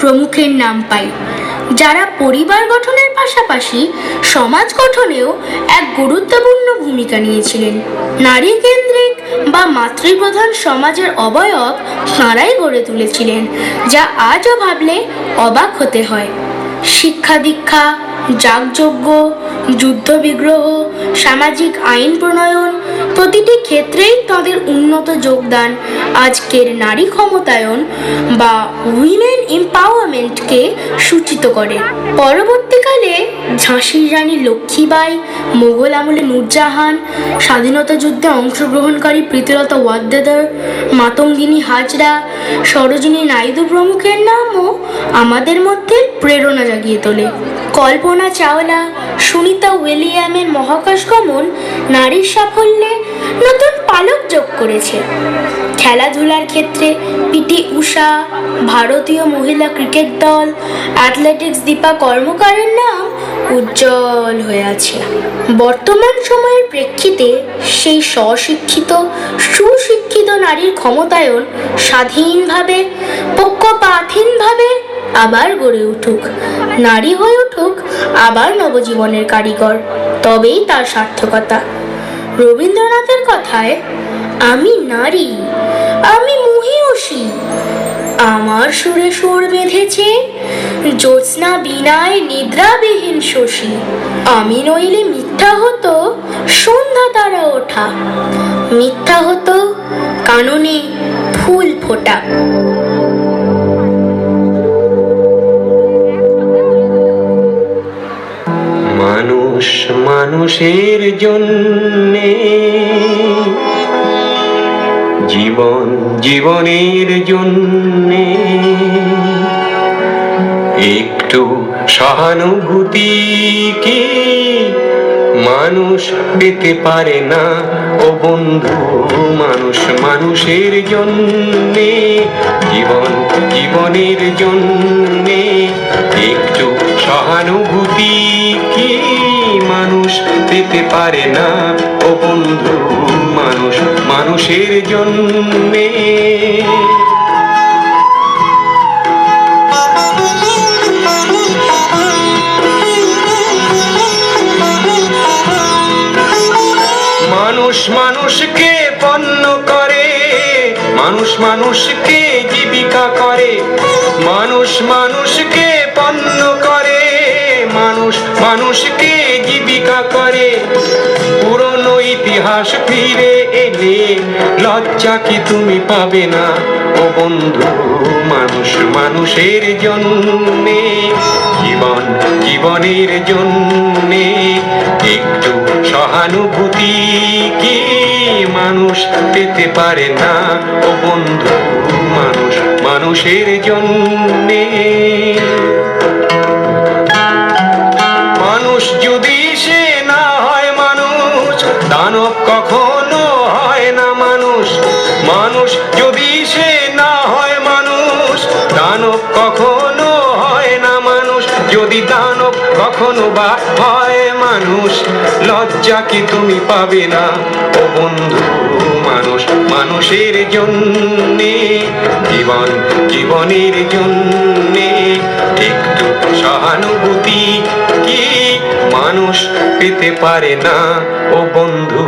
প্রমুখের নাম পাই, যারা পরিবার গঠনের পাশাপাশি সমাজ গঠনেও এক গুরুত্বপূর্ণ ভূমিকা নিয়েছিলেন। নারী কেন্দ্রিক বা মাতৃপ্রধান সমাজের অবয়ব তাঁরাই গড়ে তুলেছিলেন, যা আজও ভাবলে অবাক হতে হয়। শিক্ষা দীক্ষা, যাগযজ্ঞ, যুদ্ধবিগ্রহ, সামাজিক আইন প্রণয়ন, প্রতিটি ক্ষেত্রেই তাদের উন্নত যোগদান আজকের নারী ক্ষমতায়ন বা উইমেন এম্পাওয়ারমেন্টকে সূচিত করে। পরবর্তীকালে ঝাঁসির রানী লক্ষ্মীবাই, মোগল আমলে নূরজাহান, স্বাধীনতা যুদ্ধে অংশগ্রহণকারী প্রীতিলতা ওয়াদ্দেদার, মাতঙ্গিনী হাজরা, সরোজিনী নাইডু প্রমুখের নামও আমাদের মধ্যে প্রেরণা জাগিয়ে তোলে। কল্পনা চাওলা, সুনিতা উইলিয়ামের মহাকাশ গমন নারীর সাফল্যে নতুন পালক যোগ করেছে। খেলাধুলার ক্ষেত্রে পিটি ঊষা, ভারতীয় মহিলা ক্রিকেট দল, অ্যাথলেটিক্স দীপা কর্মকারের নাম উজ্জ্বল হয়ে আছে। বর্তমান সময়ের প্রেক্ষিতে সেই স্বশিক্ষিত, সুশিক্ষিত নারীর ক্ষমতায়ন স্বাধীনভাবে, পক্ষপাতহীনভাবে আবার গড়ে উঠুক। নারী হয়ে উঠুক আবার নবজীবনের কারিগর, তবেই তার সার্থকতা। রবীন্দ্রনাথের কথায়, আমি নারী, আমি মহীয়সী, আমার সুরে সুর বেঁধেছে জ্যোৎস্না বীণায় নিদ্রাবিহীন শশী। আমি নইলে মিথ্যা হতো সন্ধ্যা তারা ওঠা, মিথ্যা হতো কাননে ফুল ফোটা। মানুষ মানুষের জন্যে, জীবন জীবনের জন্যে, একটু সহানুভূতি কি মানুষ পেতে পারে না ও বন্ধু? মানুষ মানুষের জন্যে, জীবন জীবনের জন্যে, একটু সহানুভূতি কি মানুষ পেতে পারে না ও বন্ধু? মানুষ মানুষের জন্যে। মানুষ মানুষকে পণ্য করে, মানুষ মানুষকে জীবিকা করে, মানুষ মানুষকে পণ্য করে, মানুষ মানুষকে জীবিকা করে। পুরনো ইতিহাস ফিরে এলে লজ্জা কি তুমি পাবে না ও বন্ধু? মানুষ মানুষের জন্যে, জীবন জীবনের জন্যে, একটু সহানুভূতি কি মানুষ পেতে পারে না ও বন্ধু? মানুষ মানুষের জন্যে। মানুষ যদি সে না হয় মানুষ, দানব কখনো হয় না মানুষ। মানুষ যদি সে না হয় মানুষ, দানব কখনো হয় না মানুষ। যদি দানব কখনো বা হয় মানুষ, লজ্জা কি তুমি পাবে না ও বন্ধু? মানুষ মানুষের জন্যে, জীবন জীবনের জন্যে, একটু সহানুভূতি কি মানুষ পেতে পারে না ও বন্ধু?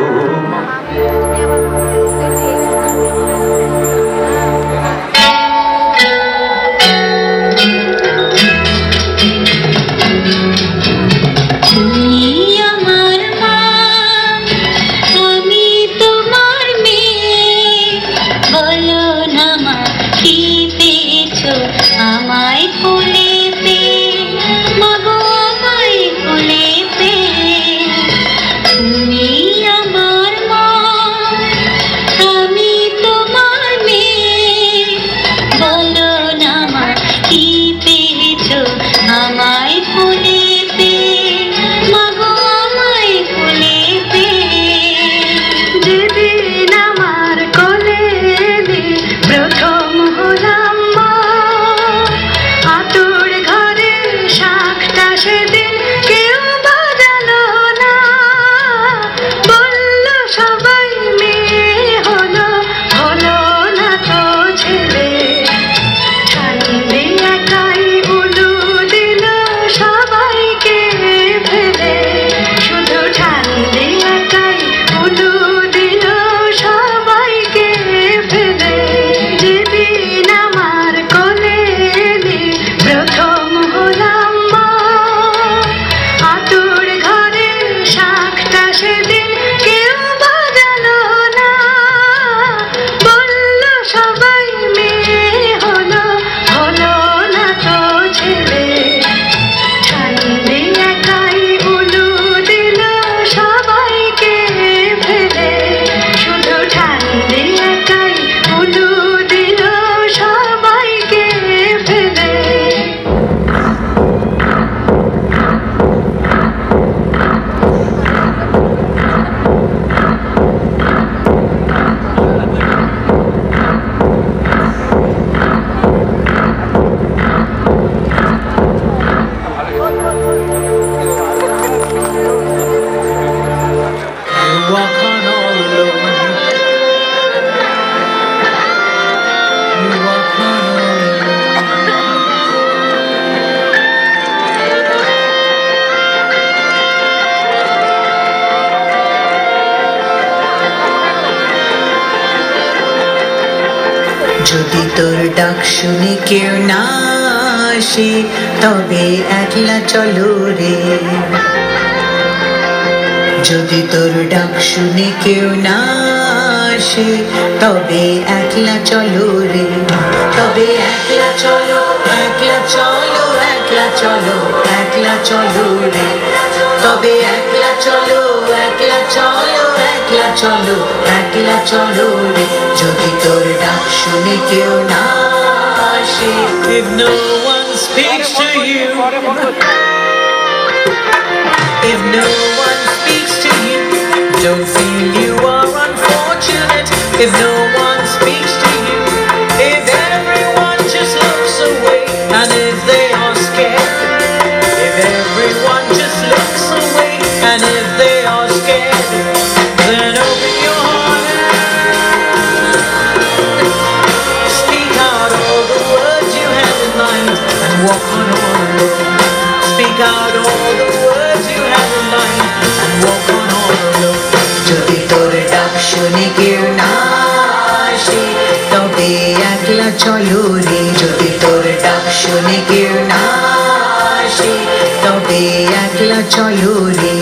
আমায় কোলে পে মাগো, আমায় কোলে পে, তুমি তোর ডাক শুনে কেউ না আসে তবে একলা চলো রে। যদি তোর ডাক শুনে কেউ না আসে তবে একলা চলো রে। তবে একলা চলো, একলা চলো, একলা চলো, একলা চলো রে। তবে একলা চলো, একলা চলো, একলা চলো, একলা চলো রে। যদি তোর ডাক শুনে কেউ না আসে। If no one speaks to you, if no one speaks to you, don't feel you are unfortunate. If no one speaks to you, if everyone just looks away, and if they are scared, if everyone just looks away, and if they are scared, then open your heart and speak out all the words you have in mind and walk on alone. Speak out all the words you have in mind and walk on alone. যদি তোর ডাক শুনে কেউ না আসে তবে একলা চলো রে। যদি তোর ডাক শুনে কেউ না আসে তবে একলা চলো রে।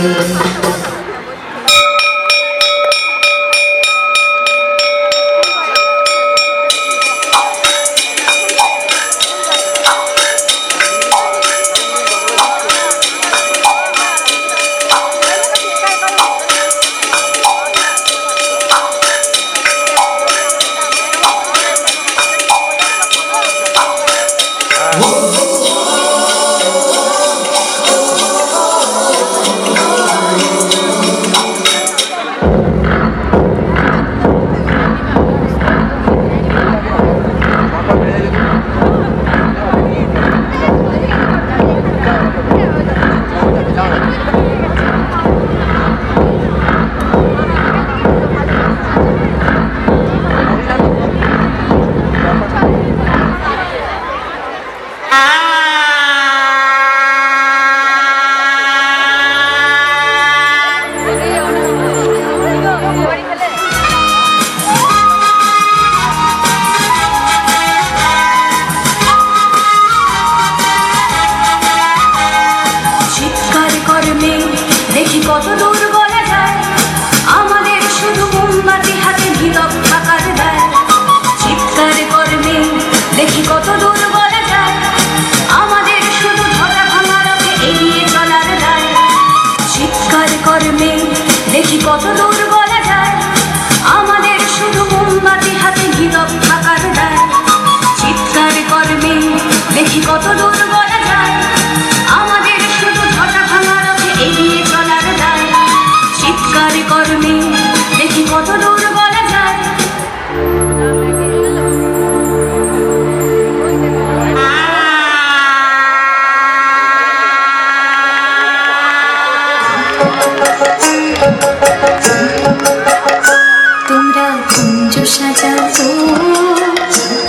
তোমরা কুঞ্জ সাজাও তো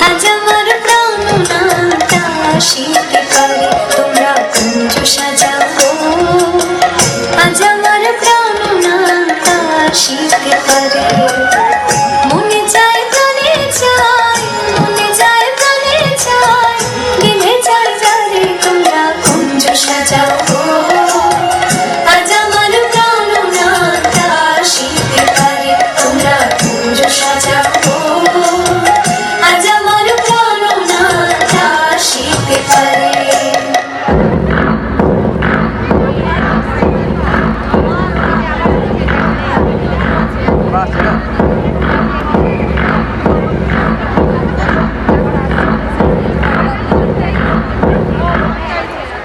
আজ আমার প্রাণনাটা আসিতে পারে। তোমরা কুঞ্জ সাজাও তো আজ আমার প্রাণনাটা আসিতে পারে। মনে যায় প্রাণে চাই, মনে যায় প্রাণে চাই, গেলে যায় যারে। তোমরা কুঞ্জ সাজাও তো আজ আমার প্রাণনাটা আসিতে পারে। তোমরা কুঞ্জ সাজাও তো আজ আমার প্রাণনাটা আসিতে পারে।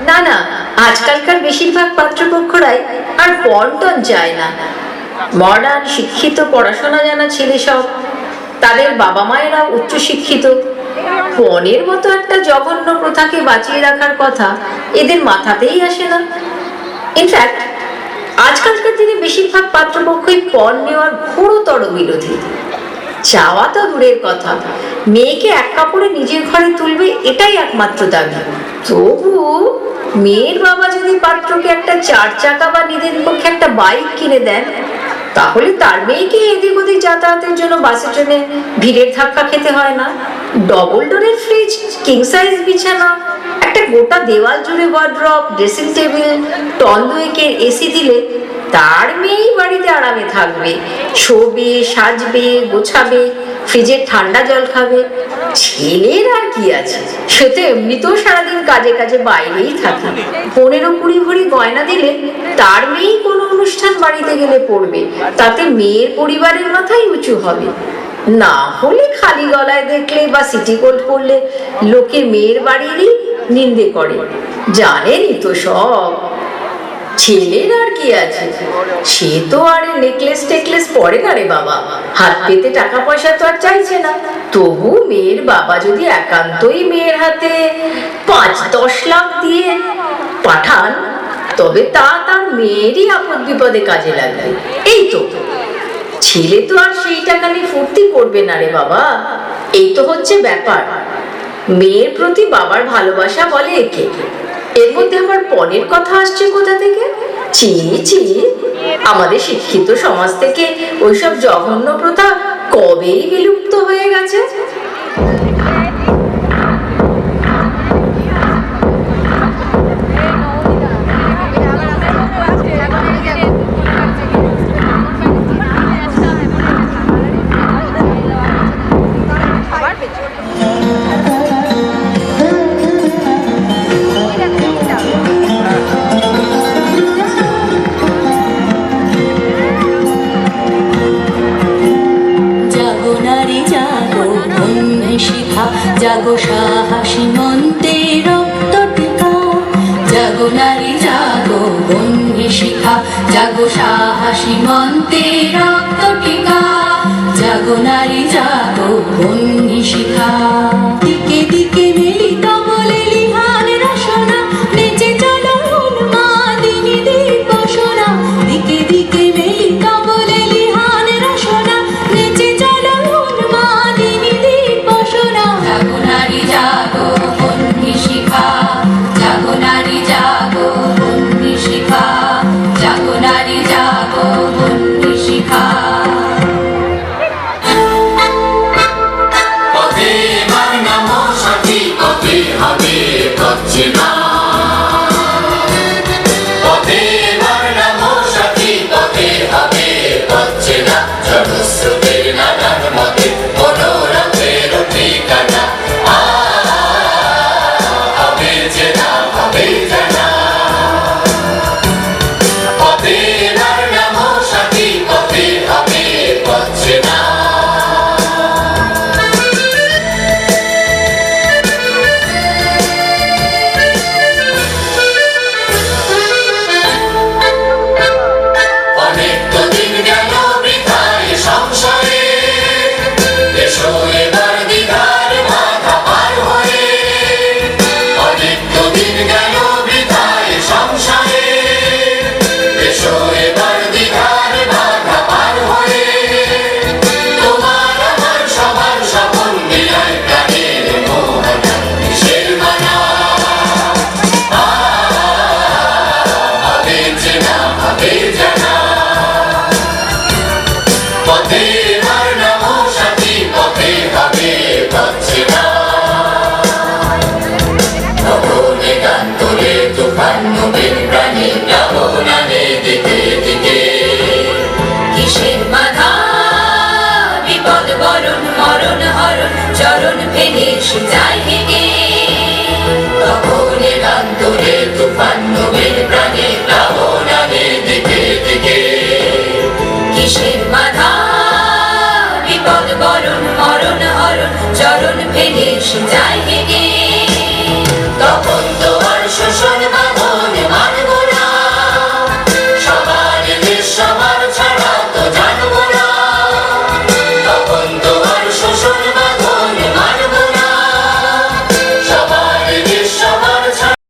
না না, আজকালকার বেশিরভাগ পাত্রপক্ষরাই আর পন্টন চায় না। মডার্ন শিক্ষিত পড়াশোনা জানা ছেলে সব, তাদের বাবা মায়েরাও উচ্চশিক্ষিত। পণের মতো একটা জঘন্য প্রথাকে বাঁচিয়ে রাখার কথা এদের মাথাতেই আসে না। ইনফ্যাক্ট আজকালকার দিনে বেশিরভাগ পাত্রপক্ষই পণ নেওয়ার ঘোরতর বিরোধী। চাওয়া তো দূরের কথা, মেয়েকে এক কাপড়ে নিজের ঘরে তুলবে এটাই একমাত্র দাবি। তবু মেয়ের বাবা যদি পাত্রকে একটা 4 চাকা বা নিজের পক্ষে একটা বাইক কিনে দেন, তাহলে তার মেয়েকে এদিক ওদিক যাতায়াতের জন্য বাসে ট্রেনে ভিড়ের ধাক্কা খেতে হয় না। ডবল ডোরের ফ্রিজ, কিং সাইজ বিছানা, একটা গোটা দেওয়াল জুড়ে ওয়ার্ড্রপ, ড্রেসিং টেবিল, টন দুয়েকের এসি দিলে তার মেয়েই বাড়িতে আরামে থাকবে, শোবে, সাজবে, গোছাবে, ফ্রিজের ঠান্ডা জল খাবে। ছেলের আর কি আছে, সে তো এমনিতেও সারাদিন কাজে কাজে বাইরেই থাকে। 15-20 ভরি গয়না দিলে তার মেয়েই কোনো অনুষ্ঠান বাড়িতে গেলে পড়বে, তাতে মেয়ের পরিবারের মাথায় উঁচু হবে। না হলে খালি গলায় দেখলে বা সিটি গোল্ড পরলে লোকে মেয়ের বাড়িরই নিন্দে করে। জানেনই তো সব। ছেলের আর কি আছে, সে তো আর নেকলেস টেকলেস পরে না রে বাবা, হাত পেতে টাকা পয়সা তো আর চাইছে না। তবু মেয়ের বাবা যদি একান্তই মেয়ের হাতে 5-10 লাখ দিয়ে পাঠান, তবে তা তার মেয়েরই আপদ বিপদে কাজে লাগবে। এই তো, ছেলে তো আর সেই টাকা নিয়ে ফুর্তি করবে না রে বাবা। এই তো হচ্ছে ব্যাপার। মেয়ের প্রতি বাবার ভালোবাসা বলে একে। এর মধ্যে আবার পণের কথা আসছে কোথা থেকে? ছি ছি, আমাদের শিক্ষিত সমাজ থেকে ওইসব জঘন্য প্রথা কবেই বিলুপ্ত হয়ে গেছে। জাগো নারী জাগো, বন্ধে শিখা, জাগো সাহসী মন্ত্রে রক্ত টিকা। জাগো নারী জাগো, বন্ধে শিখা, জাগো সাহসী মন্ত্রে রক্ত টিকা। জাগো নারী জাগো, বন্ধে শিখা। দিকে দিকে মিলিত বলে লিহান রসনা, নেচে চলো উন্মাদিনী দিবসনা। দিকে দিকে মিলিত বলে লিহান রসনা, নেচে চলো উন্মাদিনী দিবসনা। জাগো নারী জাগো, বন্ধে শিখা, জাগো নারী জাগো, বন্ধে শিখা, জাগো নারী জাগো, বন্ধে শিখা। পথে এবার নামো সাথী, পথে হবে পথে না। পথে এবার নামো সাথী, পথে হবে পথে না। জনস্রোতের নানান মতে মনোরথের ঠিকানা। হবে যে না, হবে জানা। পথে এবার নামো সাথী, পথে হবে পথে না। অনেক তো দিন গেল বৃথায় সংসারে, এসো এবার দ্বিধার বাধা পার হয়ে। অনেক তো দিন গেল বৃথায় সংসারে, এসো এবার দ্বিধার বাধা পার হয়ে। তোমার আমার সবার সফল মিলায় প্রাণের মোহনা, কিসের মানা? হবে যে না, হবে জানা। পথে এবার নামো সাথী, পথে হবে পথে না। গগনে গান তোলে তুফান নবীন প্রাণী প্লাবনানে দিকে দিকে। কিসের বাধা, বিপদ বরণ মরণ হরণ, চরণ ফেলে সে যায় হেগে। গগনে গান তোলে তুফান নবীন প্রাণী প্লাবনানে দিকে দিকে। কিসের বাধা, বিপদ বরণ মরণ হরণ, চরণ ফেলে সে যায় হেগে।